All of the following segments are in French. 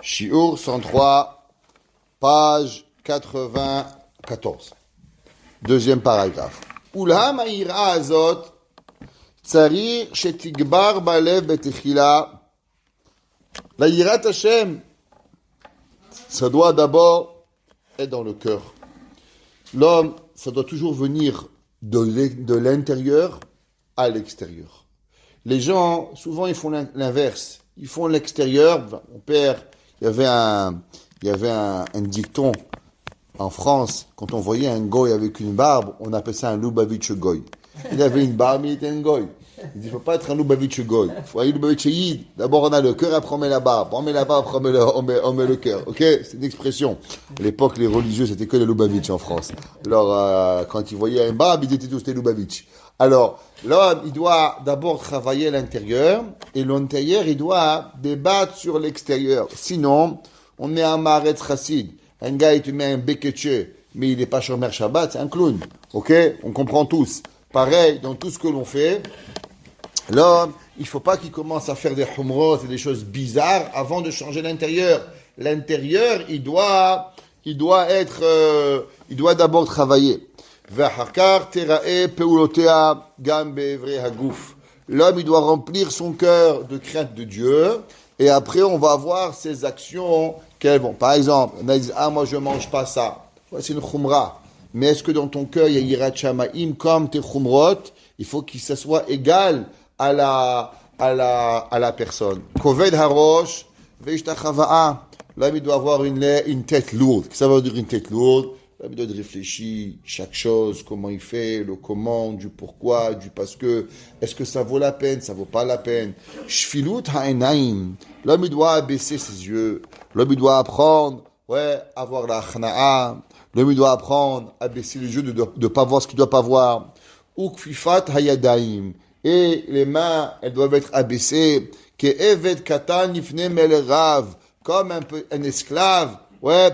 Shiur 103, page 94. Deuxième paragraphe. Ulham ha'ira azot, tzarich shetigbar balev betechila. La yirat Hashem, ça doit d'abord être dans le cœur. L'homme, ça doit toujours venir de l'intérieur à l'extérieur. Les gens, souvent, ils font l'inverse. Ils font l'extérieur. Mon père, il y avait un dicton en France. Quand on voyait un goy avec une barbe, on appelait ça un Lubavitch goy. Il avait une barbe, il était un goy. Il dit, il ne faut pas être un Lubavitch goy. Il faut être un Lubavitch yid. D'abord, on a le cœur, après on met la barbe. On met la barbe, après on met le cœur. Ok? C'est une expression. À l'époque, les religieux, c'était que les Lubavitch en France. Alors, quand ils voyaient un barbe, ils étaient tous des Lubavitch. Alors, l'homme, il doit d'abord travailler l'intérieur, et l'intérieur, il doit débattre sur l'extérieur. Sinon, on est un maretz chassid. Un gars, il te met un beketche, mais il n'est pas shomer Shabbat, c'est un clown. Ok? On comprend tous. Pareil, dans tout ce que l'on fait, l'homme, il ne faut pas qu'il commence à faire des humrot et des choses bizarres avant de changer l'intérieur. L'intérieur, il doit d'abord travailler. L'homme, il doit remplir son cœur de crainte de Dieu, et après, on va voir ses actions qu'elles vont. Par exemple, on a dit, moi, je ne mange pas ça. Ouais, c'est une khumra. Mais est-ce que dans ton cœur, il y a yirat shamaim comme tes khumrot? Il faut que ça soit égal à la personne. Koved harosh ve'ishtachava'a. L'homme, il doit avoir une tête lourde. Qu'est-ce que ça veut dire une tête lourde? L'homme, il doit réfléchir chaque chose, comment il fait, le comment, du pourquoi, du parce que. Est-ce que ça vaut la peine, ça vaut pas la peine? Shfilut ha'enaim. L'homme, il doit abaisser ses yeux. L'homme, il doit apprendre, avoir la khna'a. L'homme, il doit apprendre à baisser les yeux, de ne pas voir ce qu'il ne doit pas voir. Ukfifat hayadaim. Et les mains, elles doivent être abaissées. Ke'eved katan nifne mel rav. Comme un esclave,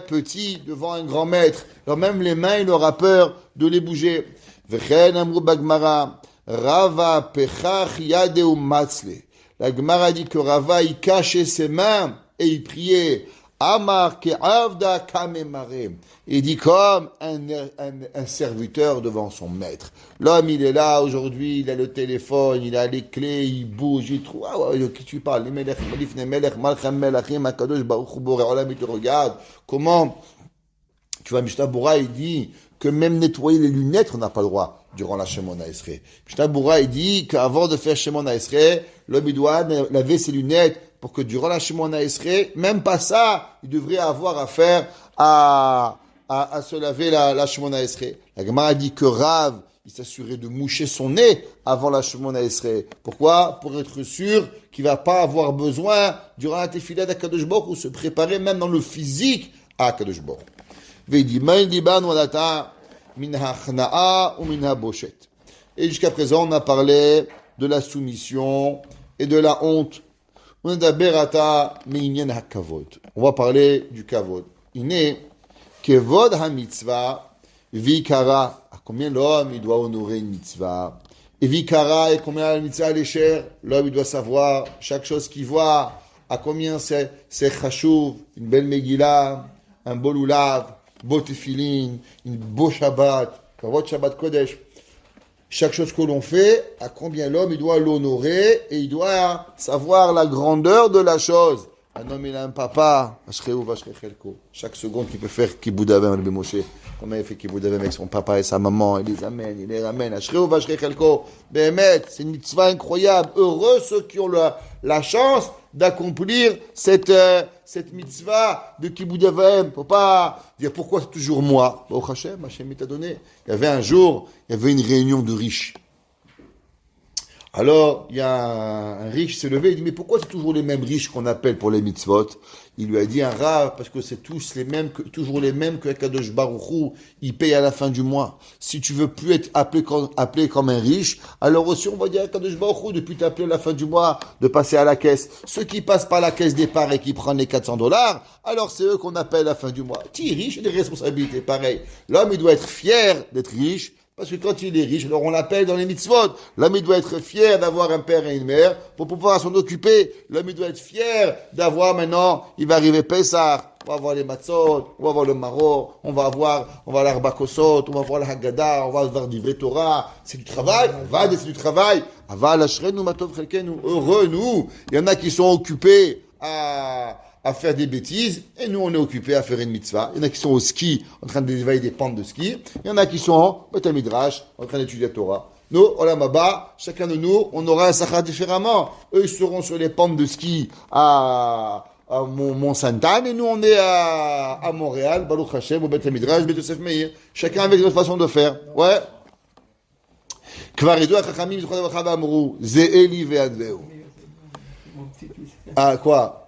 petit, devant un grand maître. Alors même les mains, il aura peur de les bouger. V'chen amru bagmara. Rava pechach yadeu matzle. La Gemara dit que Rava, il cachait ses mains et il priait. Amar ke'avda kamemare. Il dit comme un serviteur devant son maître. L'homme, il est là aujourd'hui, il a le téléphone, il a les clés, il bouge, il trouve. Qui tu parles? Les melech, malifne melech, malchem melachim, akadosh baruch hu boré olam, il te regarde. Comment? Tu vois, Mishnah Bura, il dit que même nettoyer les lunettes, on n'a pas le droit durant la Shemona Esrei. Mishnah Bura, il dit qu'avant de faire Shemona Esrei, l'homme, il doit laver ses lunettes pour que durant la Shemona Esrei, même pas ça, il devrait avoir affaire à se laver la Shemona Esrei. La Gemara dit que Rav, il s'assurait de moucher son nez avant la Shemona Esrei. Pourquoi? Pour être sûr qu'il va pas avoir besoin, durant la Tefila d'Akadosh Baruch Hu, ou se préparer même dans le physique à Akadosh Baruch Hu. Veidi maïn diban wadata minha khna'a ou minha boshet. Et jusqu'à présent, on a parlé de la soumission et de la honte. On va parler du kavod. Iné, kavod ha-mitzvah, vikara. À combien l'homme, il doit honorer une mitzvah? Et vikara, et combien la mitzvah elle est chère? L'homme, il doit savoir chaque chose qu'il voit. À combien c'est chashuv, une belle megillah, un beau lulav, beau tefillin, une beau shabbat, kavod shabbat kodesh. Chaque chose que l'on fait, à combien l'homme, il doit l'honorer et il doit savoir la grandeur de la chose. Un homme, il a un papa, chaque seconde qu'il peut faire Kibboud Avim avec Moshe. Comment il fait Kibboud Avim avec son papa et sa maman, il les amène, il les ramène. C'est une mitzvah incroyable. Heureux ceux qui ont la chance d'accomplir cette mitzvah de Kibboud Avim. Faut pas dire pourquoi c'est toujours moi. Hashem il t'a donné. Il y avait un jour, il y avait une réunion de riches. Alors, il y a un riche s'est levé, il dit, mais pourquoi c'est toujours les mêmes riches qu'on appelle pour les mitzvot? Il lui a dit un rav, parce que c'est tous les mêmes, toujours les mêmes que Kadosh Baruch Hu, il paye à la fin du mois. Si tu veux plus être appelé comme un riche, alors aussi on va dire à Kadosh Baruch Hu, depuis t'appeler à la fin du mois, de passer à la caisse. Ceux qui passent par la caisse départ et qui prennent les $400, alors c'est eux qu'on appelle à la fin du mois. Qui est riche, des responsabilités, pareil. L'homme, il doit être fier d'être riche, Parce que quand il est riche, alors on l'appelle dans les mitzvot. L'homme, il doit être fier d'avoir un père et une mère pour pouvoir s'en occuper. L'homme, il doit être fier d'avoir maintenant, il va arriver Pessah, on va avoir les matzot, on va avoir le maro, on va l'arbakosot, on va avoir la Haggadah, on va avoir du vrai Torah. C'est du travail, c'est du travail. Aval ashrenu matov chelkenu, heureux nous. Il y en a qui sont occupés à faire des bêtises, et nous on est occupés à faire une mitzvah. Il y en a qui sont au ski, en train d'élever des pentes de ski. Il y en a qui sont au Beth Midrash, en train d'étudier la Torah. Nous, Olam Haba, chacun de nous, on aura un sachar différemment. Eux, ils seront sur les pentes de ski à Mont-Sainte-Anne, et nous on est à Montréal, Baruch Hashem, au Beth Midrash, Beth Yosef Meir. Chacun avec notre façon de faire. Ouais. Kvar yidou hachachamim zichron levracha v'amru, ze Eli ve'adveu. Ah, quoi?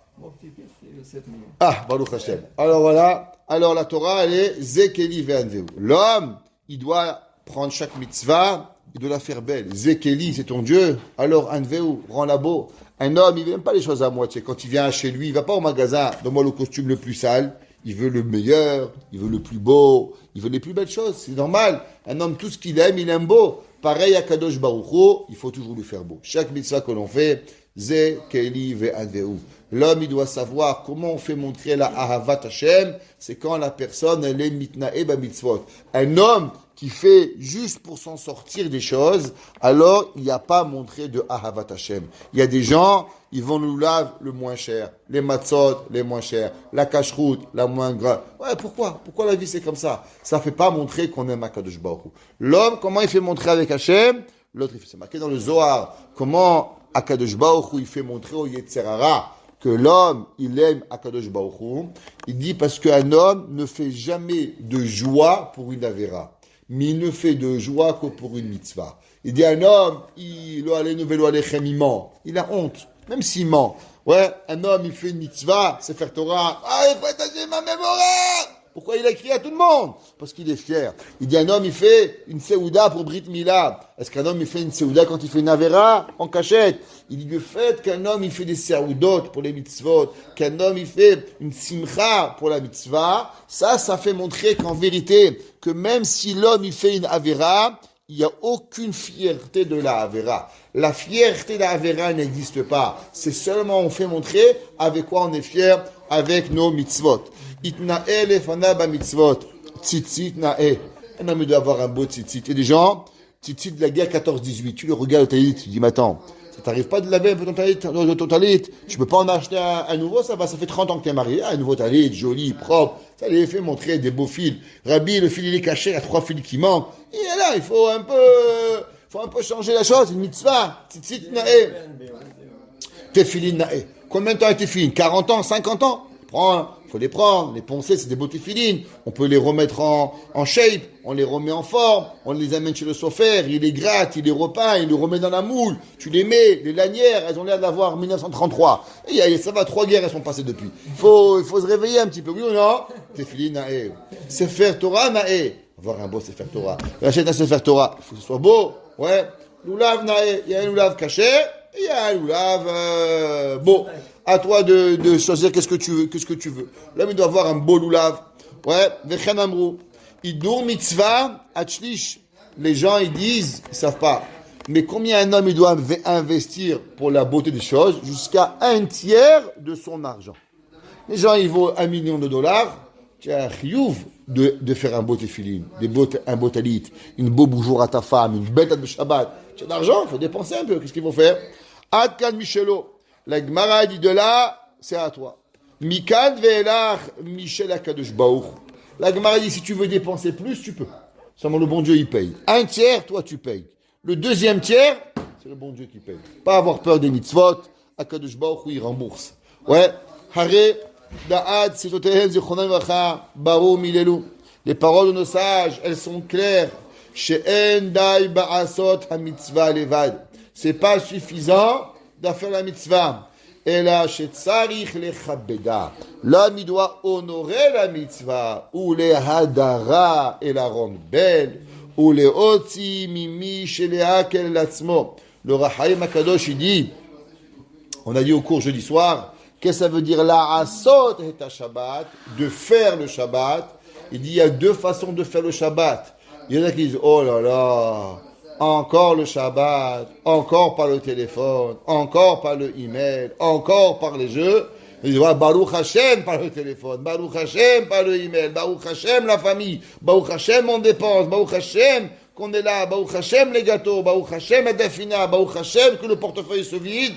Ah, Baruch Hashem. Alors voilà, alors la Torah, elle est Zekeli ve'anveu. L'homme, il doit prendre chaque mitzvah, il doit la faire belle. Zekeli, c'est ton Dieu. Alors, anveu, rends-la beau. Un homme, il n'aime pas les choses à moitié. Quand il vient chez lui, il va pas au magasin, donne-moi le costume le plus sale. Il veut le meilleur, il veut le plus beau, il veut les plus belles choses. C'est normal. Un homme, tout ce qu'il aime, il aime beau. Pareil à Kadosh Baruch Hu, il faut toujours lui faire beau. Chaque mitzvah que l'on fait, Zekeli ve'anveu. L'homme, il doit savoir comment on fait montrer la Ahavat Hashem. C'est quand la personne, elle est mitnae b'mitzvot. Un homme qui fait juste pour s'en sortir des choses, alors il n'y a pas montré de Ahavat Hashem. Il y a des gens, ils vont nous laver le moins cher, les matzot les moins chers, la cacheroute la moins grasse. Ouais, pourquoi? Pourquoi la vie c'est comme ça? Ça ne fait pas montrer qu'on aime Akadosh Baruch Hu. L'homme, comment il fait montrer avec Hashem? L'autre, c'est marqué dans le Zohar. Comment Akadosh Baruch Hu, il fait montrer au Yetzer Hara que l'homme, il aime Akadosh Baruch Hu. Il dit parce qu'un homme ne fait jamais de joie pour une avéra, mais il ne fait de joie que pour une mitzvah. Il dit un homme, il ment. Il a honte, même s'il ment. Ouais, un homme, il fait une mitzvah, c'est faire Torah. Ah, il faut attacher ma mémoire. Pourquoi il a écrit à tout le monde? Parce qu'il est fier. Il dit un homme, il fait une seouda pour Brit Mila. Est-ce qu'un homme, il fait une seouda quand il fait une avera en cachette? Il dit le fait qu'un homme, il fait des seoudot pour les mitzvot, qu'un homme, il fait une simcha pour la mitzvah, ça fait montrer qu'en vérité, que même si l'homme, il fait une avera, il n'y a aucune fierté de la avera. La fierté de la avera n'existe pas. C'est seulement on fait montrer avec quoi on est fier avec nos mitzvot. Itna'e lefana ba mitzvot. Tzitzit na'e. Un homme doit avoir un beau tzitzit. Il y a des gens, tzitzit de la guerre 14-18. Tu le regardes au talit, tu dis, mais attends, ça t'arrive pas de laver un peu ton talit, tu peux pas en acheter un nouveau, ça fait 30 ans que tu es marié. Un nouveau talit, joli, propre. Ça les fait montrer des beaux fils. Rabbi, le fil il est caché, il y a 3 fils qui manquent. Et là, il faut un peu changer la chose. Une mitzvah. Tzitzit na'e. Tefilin na'e. Combien de temps a tefilin? 40 ans, 50 ans? Il faut les prendre, les poncer, c'est des beaux téfilines. On peut les remettre en shape, on les remet en forme, on les amène chez le sofer, il les gratte, il les repeint, il les remet dans la moule. Tu les mets, les lanières, elles ont l'air d'avoir 1933. Et ça va, 3 guerres, elles sont passées depuis. Il faut se réveiller un petit peu, oui ou non? Téfiline na'e. Sefer Torah na'e. Avoir un beau Sefer Torah. Achète un Sefer Torah, il faut que ce soit beau. Ouais. Loulav na'e. Il y a un loulav caché, et il y a un loulav beau. À toi de choisir qu'est-ce que tu veux. L'homme, il doit avoir un beau loulav. Ouais, vechen amrou. Idur mitzvah atchlish. Les gens, ils disent, ils savent pas. Mais combien un homme, il doit investir pour la beauté des choses? Jusqu'à 1/3 de son argent. Les gens, ils vaut $1 million. Tu as un chiyuv de faire un beau téfiline, un beau talit, une beau boujour à ta femme, une belle tête de Shabbat. Tu as de l'argent, il faut dépenser un peu. Qu'est-ce qu'il faut faire? Ad kan michelo. La Gemara dit de là, c'est à toi. Mikan ve'elach Michel Akadosh Baruch. La Gemara dit si tu veux dépenser plus, tu peux. Seulement le bon Dieu, il paye. 1/3, toi, tu payes. Le 2e tiers, c'est le bon Dieu qui paye. Pas avoir peur des mitzvot. Akadosh Baruch, il rembourse. Ouais. Hare da'ad setotehem zichronam vacha baro milelu. Les paroles de nos sages, elles sont claires. She'en dai ba'asot ha-mitzvah levad. C'est pas suffisant de faire la mitzvah. Et là, chez Tsarich lechabeda. L'homme, il doit honorer la mitzvah. Ou les hadara et la rendre belle. Ou les otzi mimi chez les hakel latzmo. Le Rahaim Akadosh, il dit, on a dit au cours jeudi soir, qu'est-ce que ça veut dire la asot et ta Shabbat, de faire le Shabbat. Il dit, il y a 2 façons de faire le Shabbat. Il y en a qui disent, oh là là, encore le Shabbat, encore par le téléphone, encore par le email, encore par les jeux. Ils disent, ouais, Baruch Hashem par le téléphone, Baruch Hashem par le email, Baruch Hashem la famille, Baruch Hashem on dépense, Baruch Hashem qu'on est là, Baruch Hashem les gâteaux, Baruch Hashem la dafina, Baruch Hashem que le portefeuille se vide.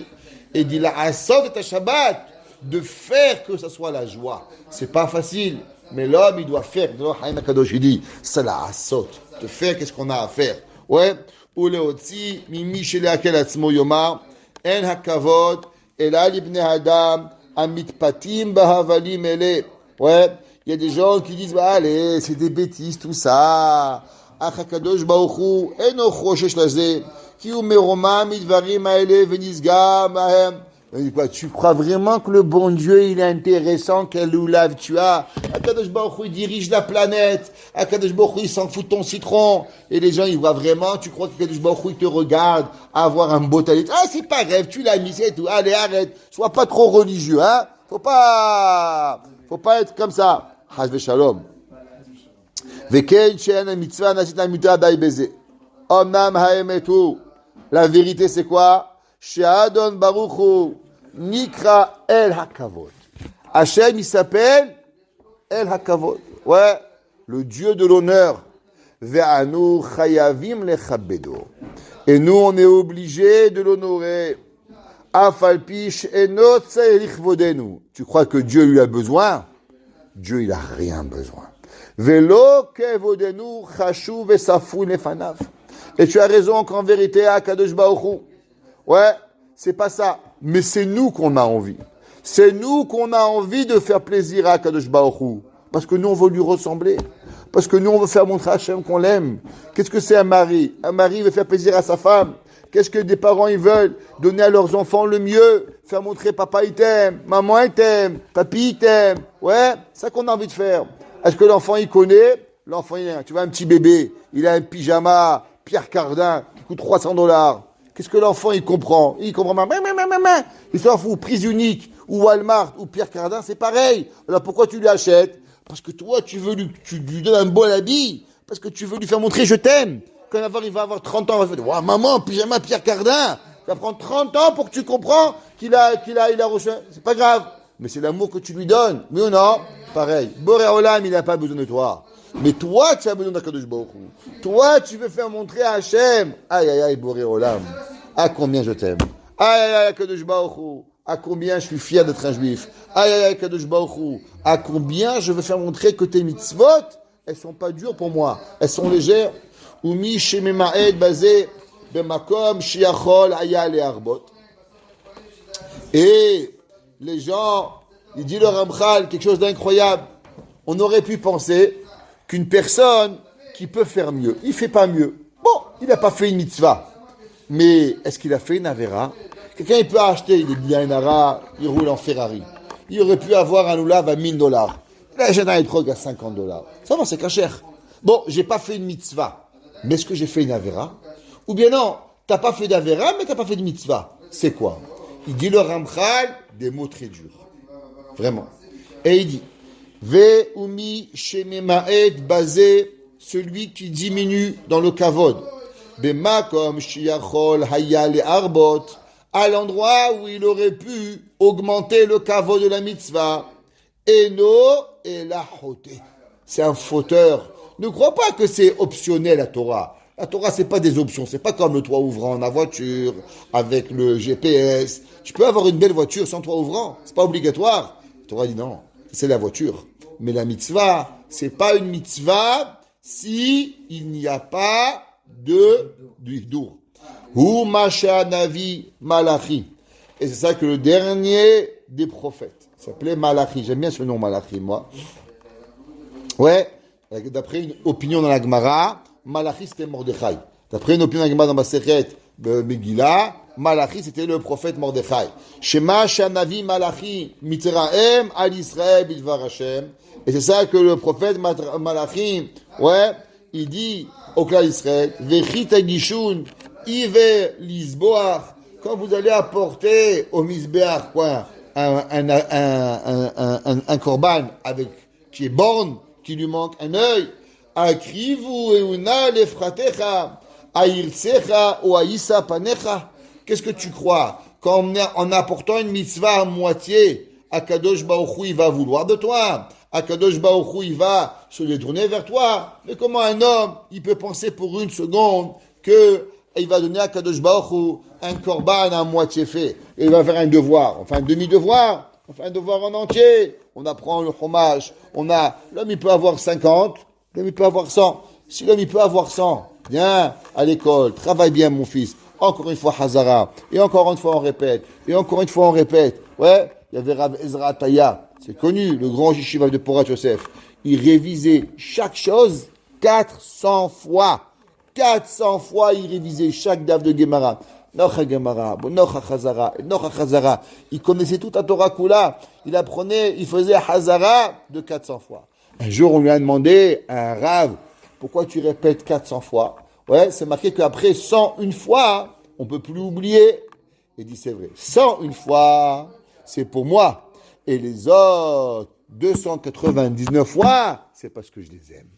Et dit la asot de ta Shabbat, de faire que ça soit la joie. C'est pas facile, mais l'homme il doit faire. Haïm Akadosh il dit, c'est la asot, de faire qu'est-ce qu'on a à faire. Ouais, ou le otzi, mimi shele akel atzmo yomar, en hakavod, ela libne adam, amitpatim bahavalim ele. Ouais, il y a des gens qui disent, bah allez, c'est des bêtises tout ça. Achakadosh baruchu, eno choshesh laze. Tu crois vraiment que le bon Dieu il est intéressant, quel oulav tu as? Akadosh Baruch Hu, il dirige la planète. Akadosh Baruch Hu, il s'en fout de ton citron. Et les gens ils voient vraiment, tu crois qu'Akadosh Baruch Hu il te regarde avoir un beau talit. Ah c'est pas grave, tu l'as mis, c'est tout. Allez arrête, sois pas trop religieux, hein. Faut pas être comme ça. Chas v'shalom. Veken she'en mitzvah nasit namuta dai beze. Omnam ha'emetu. La vérité, c'est quoi? She'adon Baruchu Nikra El Hakavod. Hachem, il s'appelle El Hakavod. Ouais, le Dieu de l'honneur. Ve'anu chayavim lechabedo. Et nous, on est obligés de l'honorer. Afalpish enot tzarich vodenu. Tu crois que Dieu lui a besoin? Dieu, il a rien besoin. Velo kevodenu chashu vesafu nefanav. Et tu as raison qu'en vérité, Akadosh Baruch Hu, ouais, c'est pas ça. Mais c'est nous qu'on a envie. C'est nous qu'on a envie de faire plaisir à Akadosh Baruch Hu. Parce que nous, on veut lui ressembler. Parce que nous, on veut faire montrer à Hachem qu'on l'aime. Qu'est-ce que c'est un mari? Un mari veut faire plaisir à sa femme. Qu'est-ce que des parents, ils veulent? Donner à leurs enfants le mieux. Faire montrer papa, il t'aime. Maman, il t'aime. Papy, il t'aime. Ouais, c'est ça qu'on a envie de faire. Est-ce que l'enfant, il connaît? L'enfant, tu vois, un petit bébé. Il a un pyjama. Pierre Cardin, qui coûte $300. Qu'est-ce que l'enfant, il comprend? Il comprend pas. Il s'en fout. Prise unique, ou Walmart, ou Pierre Cardin, c'est pareil. Alors pourquoi tu lui achètes? Parce que toi, tu lui donnes un bon habit. Parce que tu veux lui faire montrer je t'aime. Quand il va avoir 30 ans, il va faire, wow, maman, pyjama Pierre Cardin. Ça va prendre 30 ans pour que tu comprends qu'il a reçu. C'est pas grave. Mais c'est l'amour que tu lui donnes. Oui ou non? Pareil. Boré Olam, il n'a pas besoin de toi. Mais toi, tu as besoin d'Akadosh Baruch Hu. Toi, tu veux faire montrer à Hachem. Aïe, aïe, aïe, Boré Olam. À combien je t'aime. Aïe, aïe, aïe, Akadosh Baruch Hu. À combien je suis fier d'être un juif. Aïe, aïe, aïe, Akadosh Baruch Hu. À combien je veux faire montrer que tes mitzvot, elles sont pas dures pour moi. Elles sont légères. Umi shemema'ed bazé bemakom shiachol aya le'arbot. Et les gens, il dit le Ramchal, quelque chose d'incroyable. On aurait pu penser qu'une personne qui peut faire mieux, il fait pas mieux. Bon, il n'a pas fait une mitzvah. Mais est-ce qu'il a fait une avera? Quelqu'un, il peut acheter, il est bien un ara, il roule en Ferrari. Il aurait pu avoir un oulav à $1000. Il a acheté un étrog à $50. Ça va, c'est cacher. Bon, j'ai pas fait une mitzvah. Mais est-ce que j'ai fait une avera? Ou bien non, t'as pas fait d'avera, mais t'as pas fait de mitzvah. C'est quoi? Il dit le Ramchal des mots très durs. Vraiment. Et il dit, Ve'umi shemema'ed basé, celui qui diminue dans le kavod. Bemakom shiachol haya le'arbot, à l'endroit où il aurait pu augmenter le kavod de la mitzvah. Eno elachote. C'est un fauteur. Ne crois pas que c'est optionnel la Torah. La Torah, c'est pas des options. C'est pas comme le toit ouvrant dans la voiture, avec le GPS. Tu peux avoir une belle voiture sans toit ouvrant. C'est pas obligatoire. La Torah dit non. C'est la voiture. Mais la mitzvah, c'est pas une mitzvah si il n'y a pas du hidour. Hu Masha Navi Malachi. Et c'est ça que le dernier des prophètes s'appelait Malachi. J'aime bien ce nom Malachi, moi. Ouais, d'après une opinion dans la Gemara, Malachi c'était Mordechai. D'après une opinion dans la Gemara dans Masechet Megillah, Malachi c'était le prophète Mordechai. Shema Shanavi Malachi Mitzraem al Israël Bidvar Hashem. Et c'est ça que le prophète Malachi, ouais, il dit au clan d'Israël, Vechita Gishun, Ive Lisboach, quand vous allez apporter au Misbeach, quoi, un korban avec, qui est borne, qui lui manque un œil, Akrivu euna lefratecha, airtsecha ou aïsa panecha. Qu'est-ce que tu crois? En apportant une mitzvah à moitié, Akadosh Baruch Hu, il va vouloir de toi. Akadosh Baruch Hu, il va se détourner vers toi. Mais comment un homme, il peut penser pour une seconde que il va donner à Akadosh Baruch Hu un korban à moitié fait, et il va faire un devoir, enfin un demi-devoir, enfin un devoir en entier. On apprend le fromage, l'homme il peut avoir 50, l'homme il peut avoir 100. Si l'homme il peut avoir 100, viens à l'école, travaille bien mon fils. Encore une fois Hazara, et encore une fois on répète, et encore une fois on répète. Ouais, il y avait Rav Ezra Taya, c'est connu, le grand yeshiva de Porat Yosef. Il révisait chaque chose 400 fois. 400 fois, il révisait chaque daf de Gemara. Nocha Gemara, Nocha Chazara, Nocha Chazara. Il connaissait toute la Torah Kula. Il apprenait, il faisait Hazara de 400 fois. Un jour, on lui a demandé à un Rav, pourquoi tu répètes 400 fois? Ouais, c'est marqué qu'après 101 fois, on peut plus oublier. Il dit, c'est vrai. 101 fois, c'est pour moi. Et les autres 299 fois, c'est parce que je les aime.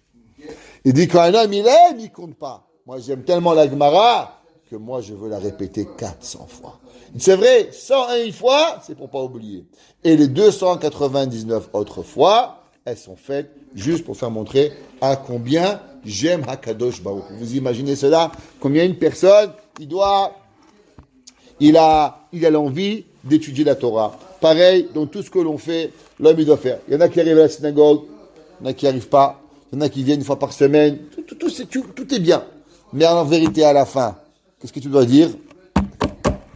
Il dit, quand un homme il aime, il compte pas. Moi, j'aime tellement la Gemara que moi, je veux la répéter 400 fois. C'est vrai, 101 fois, c'est pour pas oublier. Et les 299 autres fois, elles sont faites juste pour faire montrer à combien j'aime Hakadosh Baruch Hu. Vous imaginez cela? Combien une personne, il a l'envie d'étudier la Torah. Pareil, dans tout ce que l'on fait, l'homme, il doit faire. Il y en a qui arrivent à la synagogue, il y en a qui n'y arrivent pas. Il y en a qui viennent une fois par semaine. Tout est bien. Mais en vérité, à la fin, qu'est-ce que tu dois dire?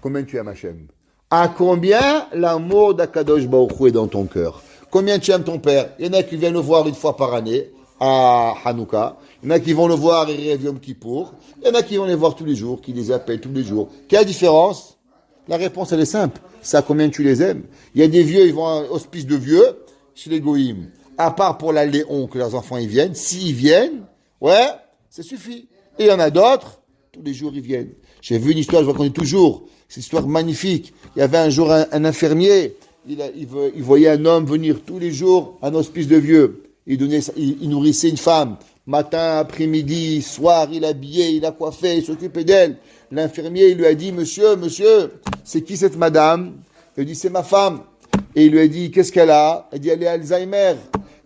Combien tu aimes Hachem? À combien l'amour d'Akadosh Baruch Hu est dans ton cœur? Combien tu aimes ton père? Il y en a qui viennent le voir une fois par année, à Hanouka. Il y en a qui vont le voir à Yom Kippour. Il y en a qui vont les voir tous les jours, qui les appellent tous les jours. Quelle différence? La réponse, elle est simple. C'est à combien tu les aimes. Il y a des vieux, ils vont à un hospice de vieux, chez les Goïms. À part pour la Léon, que leurs enfants y viennent. S'ils viennent, ouais, ça suffit. Et il y en a d'autres, tous les jours ils viennent. J'ai vu une histoire, je raconte toujours. C'est une histoire magnifique. Il y avait un jour un infirmier, il voyait un homme venir tous les jours à un hospice de vieux. Il nourrissait une femme. Matin, après-midi, soir, il habillait, il la coiffait, il s'occupait d'elle. L'infirmier, il lui a dit, monsieur, c'est qui cette madame? Il lui a dit, c'est ma femme. Et il lui a dit, qu'est-ce qu'elle a? Elle dit, elle est Alzheimer.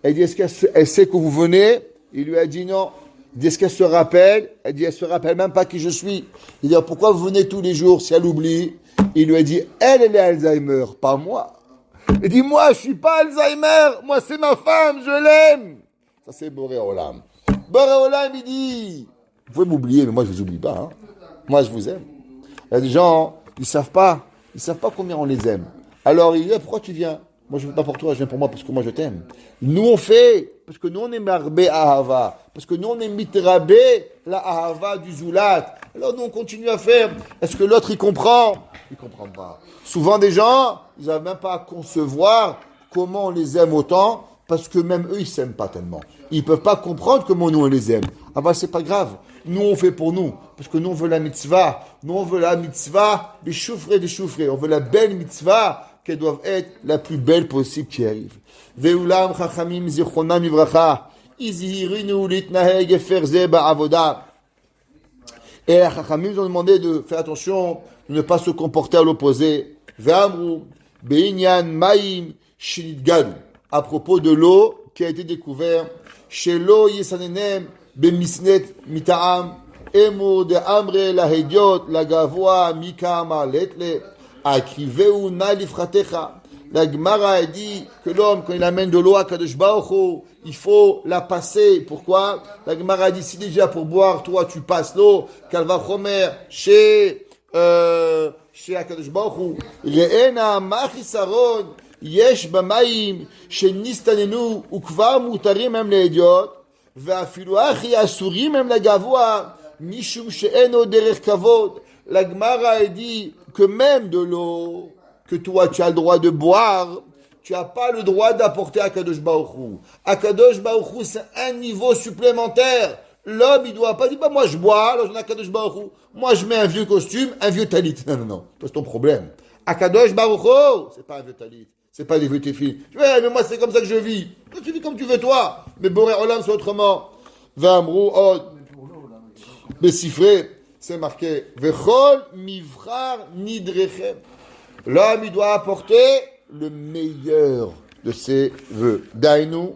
Elle dit, est-ce qu'elle sait que vous venez? Il lui a dit non. Il dit, est-ce qu'elle se rappelle? Elle dit, elle se rappelle même pas qui je suis. Il dit, pourquoi vous venez tous les jours si elle oublie? Il lui a dit, elle est Alzheimer, pas moi. Il dit, moi, je suis pas Alzheimer. Moi, c'est ma femme, je l'aime. Ça, c'est Boré Olam. Boré Olam, il dit, vous pouvez m'oublier, mais moi, je vous oublie pas. Hein. Moi, je vous aime. Il y a des gens, ils savent pas combien on les aime. Alors, il dit, pourquoi tu viens? Moi, je ne veux pas pour toi, je viens pour moi parce que moi, je t'aime. Nous, on fait, parce que nous, on est marbé ahava. Parce que nous, on est mitrabé la ahava du zoulat. Alors, nous, on continue à faire. Est-ce que l'autre, il comprend? Il ne comprend pas. Souvent, des gens, ils n'arrivent même pas à concevoir comment on les aime autant, parce que même eux, ils ne s'aiment pas tellement. Ils ne peuvent pas comprendre comment nous, on les aime. Ah bah, c'est pas grave. Nous, on fait pour nous. Parce que nous, on veut la mitzvah. Nous, on veut la mitzvah des choufrés. On veut la belle mitzvah qu'elles doivent être la plus belle possible qui arrive. Ve'ulam chachamim zichronam ivracha, izhirinu litnaheg eferze ba'avoda. Et les chachamim ont demandé de faire attention, de ne pas se comporter à l'opposé. Ve'amru be'inyan ma'im shinidgadu. À propos de l'eau qui a été découverte, shelo yesanenem bemisnet mita'am, emu de amre la hediot, la gavoa mikama letle. Akriveu na lifratecha. La Gemara a dit que l'homme, quand il amène de l'eau à Kadosh Baruch Hu, il faut la passer. Pourquoi? La Gemara a dit, si déjà pour boire, toi, tu passes l'eau, qu'elle va chomer chez Kadosh Baruch Hu. Re'ena machisaron yesh b'mayim shenistanenu ukvar mutarim hem le'ediot ve'afilu achi asurim hem legavoa mishum she'eno derech kavod. La Gemara a dit que même de l'eau que toi tu as le droit de boire, tu n'as pas le droit d'apporter à Kadosh Baruch Hu. À Kadosh Baruch Hu, c'est un niveau supplémentaire. L'homme, il ne doit pas dire, moi je bois, alors j'en ai à Kadosh Baruch Hu. Moi je mets un vieux costume, un vieux talit. Non, c'est ton problème. À Kadosh Baruch Hu, c'est pas un vieux talit, c'est pas des vieux téfilines. Ouais, mais moi c'est comme ça que je vis. Toi, tu vis comme tu veux toi. Mais Boré Olam, c'est autrement. V'amru od. Besifré, c'est marqué. Vechol mivrar nidrechem. L'homme, il doit apporter le meilleur de ses vœux. Dainu,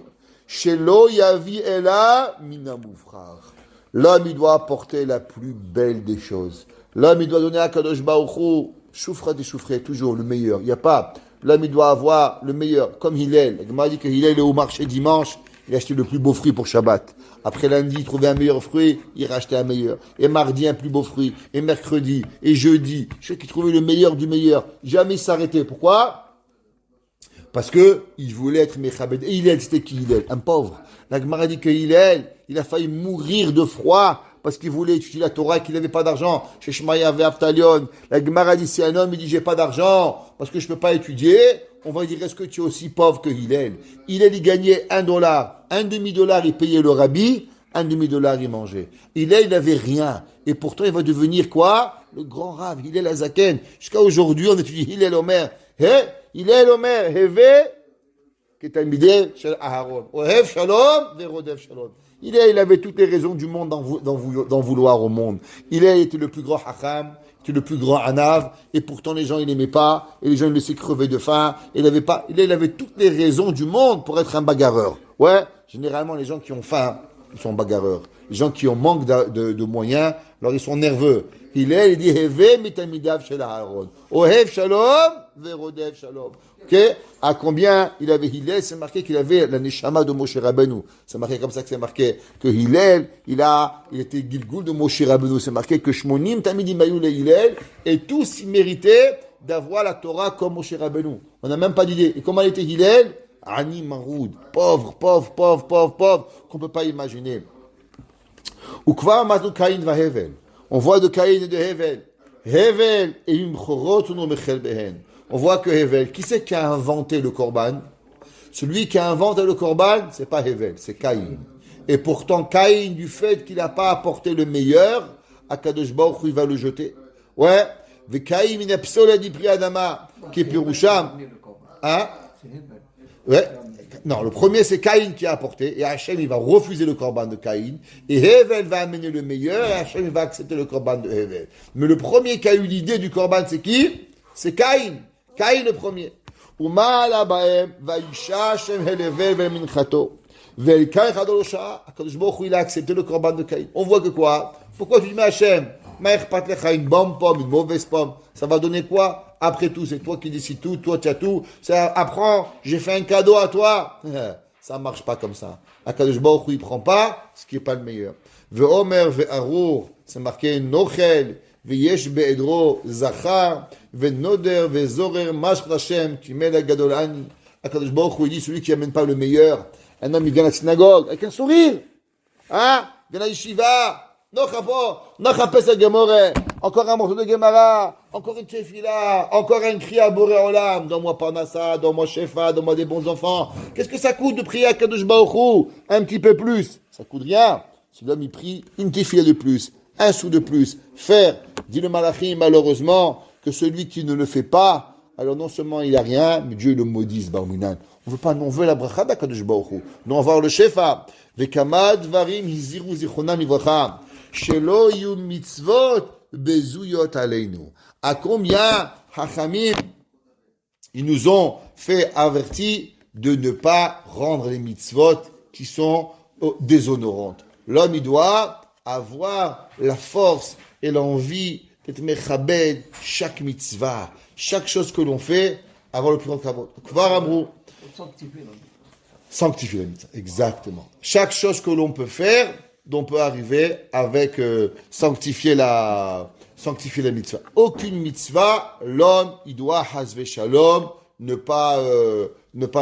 shelo yavi ela minamufrar. L'homme, il doit apporter la plus belle des choses. L'homme, il doit donner à Kadosh Baruch Hu, choufra des choufrés, toujours le meilleur. Il n'y a pas. L'homme, il doit avoir le meilleur. Comme Hillel. La Gemara dit que Hillel est au marché dimanche, il a acheté le plus beau fruit pour Shabbat. Après lundi, il trouvait un meilleur fruit, il rachetait un meilleur. Et mardi, un plus beau fruit. Et mercredi, et jeudi, chaque qui trouvait le meilleur du meilleur. Jamais s'arrêter. Pourquoi? Parce que il voulait être Mechabed. Et Hillel, c'était qui Hillel? Un pauvre. La Gemara dit que Hillel, il a failli mourir de froid parce qu'il voulait étudier la Torah et qu'il n'avait pas d'argent. Chez Shemaya Ve'Avtalion. La Gemara dit, si un homme, il dit, j'ai pas d'argent parce que je peux pas étudier, on va dire, est-ce que tu es aussi pauvre que Hillel? Hillel, il gagnait $1. Un demi-dollar, il payait le rabbi. Un demi-dollar, il mangeait. Hillel, il n'avait rien. Et pourtant, il va devenir quoi? Le grand Rav, Hillel Azaken. Jusqu'à aujourd'hui, on étudie Hillel Omer. Hillel Omer, Heve, Ketamideh, Shel Aharon. Ohev Shalom, Verodev Shalom. Il avait toutes les raisons du monde d'en vouloir au monde. Hillel était le plus grand Hacham, était le plus grand Anav, et pourtant les gens, ils n'aimaient pas, et les gens, ils le laissaient crever de faim, et il avait toutes les raisons du monde pour être un bagarreur. Ouais, généralement, les gens qui ont faim, ils sont bagarreurs. Les gens qui ont manque de moyens, alors ils sont nerveux. Il dit, Heve mitamidav shel Aaron. Ohev shalom, verodev shalom. Ok? À combien il avait Hillel? C'est marqué qu'il avait la neshama de Moshe Rabbeinu. C'est marqué comme ça que c'est marqué que Hillel, il était Gilgul de Moshe Rabbeinu. C'est marqué que Shmonim tamidim ayou le Hillel, et tous ils méritaient d'avoir la Torah comme Moshe Rabbeinu. On n'a même pas d'idée. Et comment il était Hillel? Ani Maroud, pauvre, qu'on peut pas imaginer. Ukva matu Caïn va Hevel. On voit de Caïn et de Hevel. Hevel et Imchorot no mechel behen. On voit que Hevel, qui c'est qui a inventé le Korban? Celui qui a inventé le Korban, c'est pas Hevel, c'est Caïn. Et pourtant, Caïn, du fait qu'il n'a pas apporté le meilleur, Akadosh Baruch Hu, il va le jeter. Ouais. Ve Caïn min psola di pri adama, qui est pirusham. Hein? Ouais. Non, le premier c'est Caïn qui a apporté, et Hachem il va refuser le korban de Caïn, et Hevel va amener le meilleur, et Hachem va accepter le korban de Hevel. Mais le premier qui a eu l'idée du korban, c'est qui? C'est Caïn. Caïn le premier. Umala baem vaisha Hachem helevel vel minchato. Vel Caïn chadolosha, Akadosh Baruch Hu il a accepté le korban de Caïn. On voit que quoi? Pourquoi tu dis mais Hachem, ma'echpat lecha une bonne pomme, une mauvaise pomme, ça va donner quoi? Après tout, c'est toi qui décides tout, toi tu as tout. Ça, apprends, j'ai fait un cadeau à toi. Ça marche pas comme ça. Akadosh Baruch Hu, il prend pas ce qui est pas le meilleur. Ve'omer ve'arur, c'est marqué nochel, ve'yesh be'edro zachar, ve'noder ve'zorer mashch Hashem, kimel gadol ani. Akadosh Baruch Hu, il dit celui qui amène pas le meilleur. Un homme, il vient à la synagogue avec un sourire. Hein? Il vient à la yeshiva. Encore un morceau de Gemara, encore une tefila, encore un cri à Boré Olam, donne-moi Parnassa, donne-moi Shefa, donne-moi des bons enfants. Qu'est-ce que ça coûte de prier à Kadosh Baruch Hu? Un petit peu plus. Ça coûte rien. Si l'homme il prie une tefila de plus, un sou de plus, faire, dit le Malachim, malheureusement, que celui qui ne le fait pas, alors non seulement il n'a rien, mais Dieu le maudit, Barminan. On veut pas, on veut la bracha d'Akadosh Baruch Hu. Nous on va voir le Shefa. Vekama dvarim hiziru zichronam livracha. Shelo yu mitzvot bezuyot aleinu. À combien Hachamim ils nous ont fait avertir de ne pas rendre les mitzvot qui sont déshonorantes. L'homme il doit avoir la force et l'envie d'être mechabed chaque mitzvah, chaque chose que l'on fait, avoir le plus grand kavod. Kvar amrou. Sanctifier la mitzvah, exactement. Chaque chose que l'on peut faire, dont on peut arriver avec sanctifier la mitzvah. Aucune mitzvah, l'homme, il doit hasve shalom, ne pas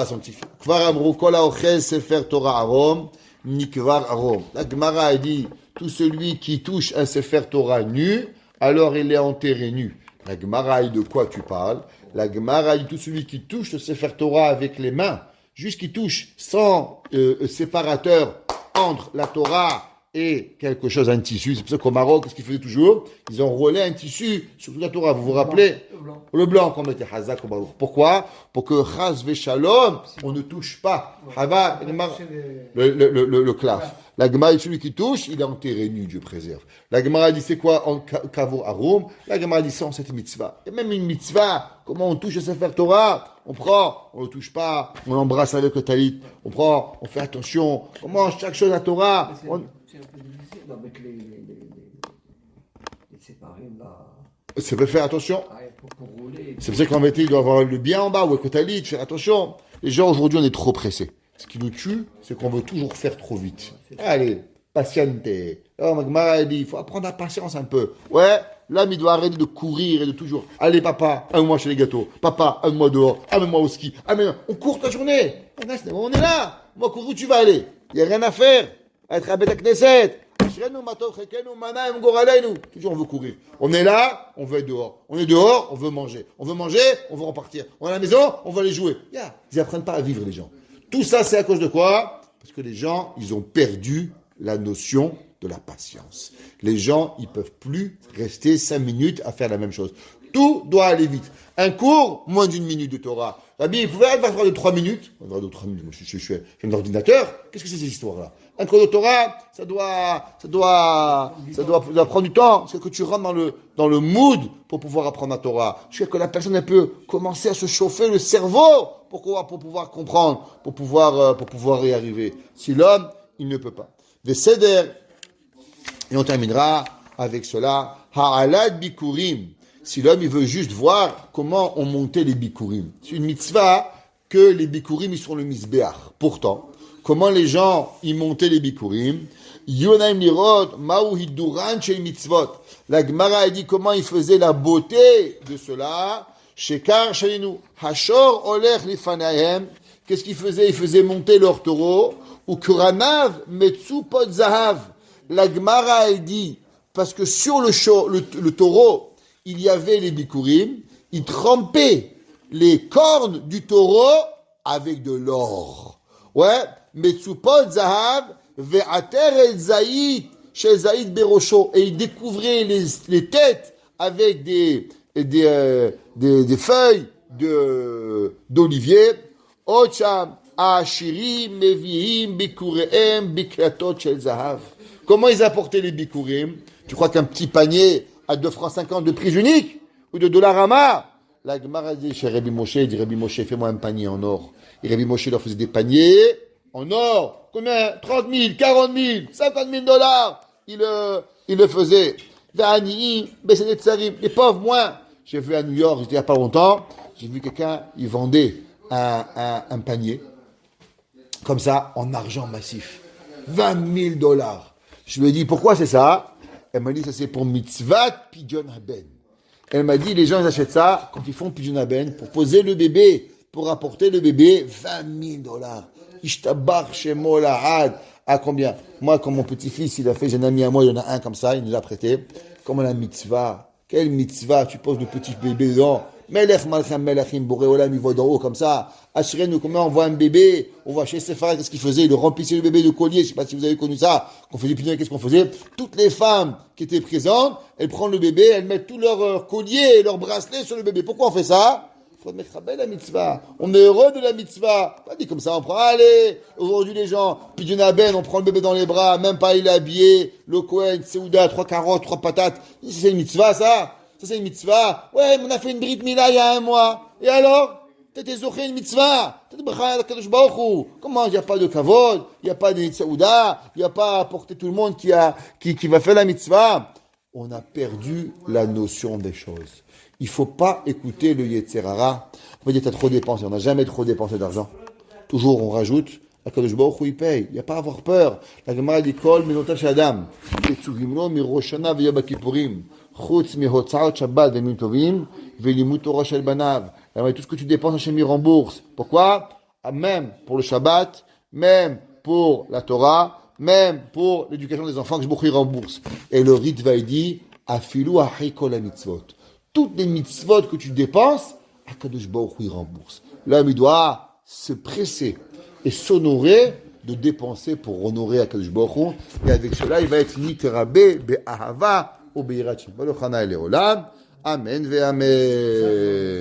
sanctifier. Kvar amrou kol haochel sefer Torah arom, nikvar arom. La Gemara a dit, tout celui qui touche un sefer Torah nu, alors il est enterré nu. La Gemara a dit de quoi tu parles? La Gemara a dit tout celui qui touche le sefer Torah avec les mains, juste qui touche sans séparateur entre la Torah et quelque chose, un tissu. C'est pour ça qu'au Maroc, qu'est-ce qu'ils faisaient toujours? Ils enroulaient un tissu sur toute la Torah. Vous vous rappelez? Le blanc qu'on mettait Hazak au Baruch. Pourquoi? Pour que Chaz Veshalom, on ne touche pas. Hava, le claf. La Gemara dit celui qui touche, il est enterré nu, Dieu préserve. La Gemara dit c'est quoi en Kavur Arum? La Gemara dit c'est cette mitzvah. Il y a même une mitzvah. Comment on touche à Sefer Torah? On prend, on ne touche pas, on l'embrasse avec le talit. On prend, on fait attention. On mange chaque chose à Torah. C'est un peu difficile avec les séparés là. Ça veut faire attention. Pour rouler. C'est pour ça qu'en vérité, il doit avoir le bien en bas ou avec le talit, faire attention. Les gens aujourd'hui, on est trop pressés. Ce qui nous tue, c'est qu'on veut toujours faire trop vite. Allez, patiente. Oh, Magmara, dit, il faut apprendre la patience un peu. Ouais, l'homme, il doit arrêter de courir et de toujours. Allez, papa, amène-moi chez les gâteaux. Papa, amène-moi dehors. Amène-moi au ski. Amène-moi. On court toute la journée. On est là. Moi, cours où tu vas aller. Il n'y a rien à faire. Être à Beth Knesset. Toujours on veut courir. On est là, on veut être dehors. On est dehors, on veut manger. On veut manger, on veut repartir. On est à la maison, on veut aller jouer. Ils n'apprennent pas à vivre, les gens. Tout ça, c'est à cause de quoi? Parce que les gens, ils ont perdu la notion de la patience. Les gens, ils peuvent plus rester 5 minutes à faire la même chose. Tout doit aller vite. Un cours, moins d'une minute de Torah. Rabbi, vous pouvez avoir de 3 minutes. On va de 3 minutes. Moi, je suis un ordinateur. Qu'est-ce que c'est ces histoires-là? Un cours de Torah, ça doit prendre du temps. C'est que tu rentres dans le mood pour pouvoir apprendre la Torah. Je sais que la personne, elle peut commencer à se chauffer le cerveau pour pouvoir comprendre, pour pouvoir y arriver. Si l'homme, il ne peut pas. Des seder. Et on terminera avec cela. Ha'alad bikurim. Si l'homme, il veut juste voir comment on montait les bikurim. C'est une mitzvah que les bikurim, ils sont le misbeach. Pourtant, comment les gens, ils montaient les bikurim? Yonaim lirot, ma'u hiduran shel mitzvot. La Gemara a dit comment ils faisaient la beauté de cela. Shekar shalinu. Hashor olech lifanahem. Qu'est-ce qu'ils faisaient? Ils faisaient monter leur taureau. Ou kuranav metsu pot zahav. La Gemara a dit, parce que sur le taureau, il y avait les bikurim, ils trempaient les cornes du taureau avec de l'or. Ouais, Metsupot Zahav, Ve'ater el Zaïd, chez Zaïd Berosho. Et ils découvraient les têtes avec des feuilles d'olivier. Ocham, Ashiri, Meviim, Bikureem, Bikratot shel Zahav. Comment ils apportaient les bikurim? Tu crois qu'un petit panier à 2 francs 50 de prix unique ou de dollars à ma? La Gemara dit chez Rabbi Moshe, il dit Rabbi Moshe, fais-moi un panier en or. Et Rabbi Moshe leur faisait des paniers en or. Combien? 30 000, 40 000, 50 000 dollars. Il le faisait. Les pauvres, moins. J'ai vu à New York, j'étais il n'y a pas longtemps, j'ai vu quelqu'un, il vendait un panier, comme ça, en argent massif. 20 000 dollars. Je lui ai dit, pourquoi c'est ça? Elle m'a dit, ça c'est pour mitzvat pidyon haben. Elle m'a dit, les gens ils achètent ça quand ils font pidyon haben pour poser le bébé, pour apporter le bébé, 20 000 dollars. Ishtabar shemo lahad. À combien? Moi, quand mon petit-fils, il a fait, j'ai un ami à moi, il y en a un comme ça, il nous l'a prêté. Comment la mitzvah? Quelle mitzvah? Tu poses le petit bébé dedans. Melech malcham melachim boré olam, il voit d'en haut comme ça. Assurez-nous, comment on voit un bébé? On voit chez Sephara, qu'est-ce qu'il faisait? Il remplissait le bébé de collier. Je sais pas si vous avez connu ça. Qu'on faisait pignon, qu'est-ce qu'on faisait? Toutes les femmes qui étaient présentes, elles prennent le bébé, elles mettent tous leurs colliers et leurs bracelets sur le bébé. Pourquoi on fait ça? Il faut mettre à belle la mitzvah. On est heureux de la mitzvah. Pas dit comme ça, on prend, allez, aujourd'hui les gens, pidyon haben, on prend le bébé dans les bras, même pas il est habillé, le Kohen, Seouda, 3 carottes, 3 patates. C'est une mitzvah, ça? Ça, c'est une mitzvah. Ouais, mais on a fait une brit mila il y a 1 mois. Et alors? T'es zoché une mitzvah. Comment? Il n'y a pas de kavod, il n'y a pas de Seouda, il n'y a pas à porter tout le monde qui va faire la mitzvah. On a perdu la notion des choses. Il ne faut pas écouter le Yetzer Hara. On va dire, tu as trop dépensé. On n'a jamais trop dépensé d'argent. Toujours, on rajoute. Akadosh Baruch Hu, il paye. Il n'y a pas à avoir peur. La Gemara dit, Kol menotav shadam. Tetzuvimlo miroshana v'yom kippurim. Chutz mihotzaot shabbat v'yomim tovim. V'limut Torah shel banav. Tout ce que tu dépenses, Hachem il rembourse. Pourquoi? Même pour le Shabbat, même pour la Torah, même pour l'éducation des enfants, que Baruch Hu rembourse. Et le Ritva, il dit, afilu ahikol mitzvot. Toutes les mitzvot que tu dépenses, Akadosh Baruch Hu rembourse. L'homme, il doit se presser et s'honorer de dépenser pour honorer Akadosh Baruch Hu. Et avec cela, il va être nitrabé be'ahava ou be'iratim. Baruch Hana el Olam. Amen ve amen.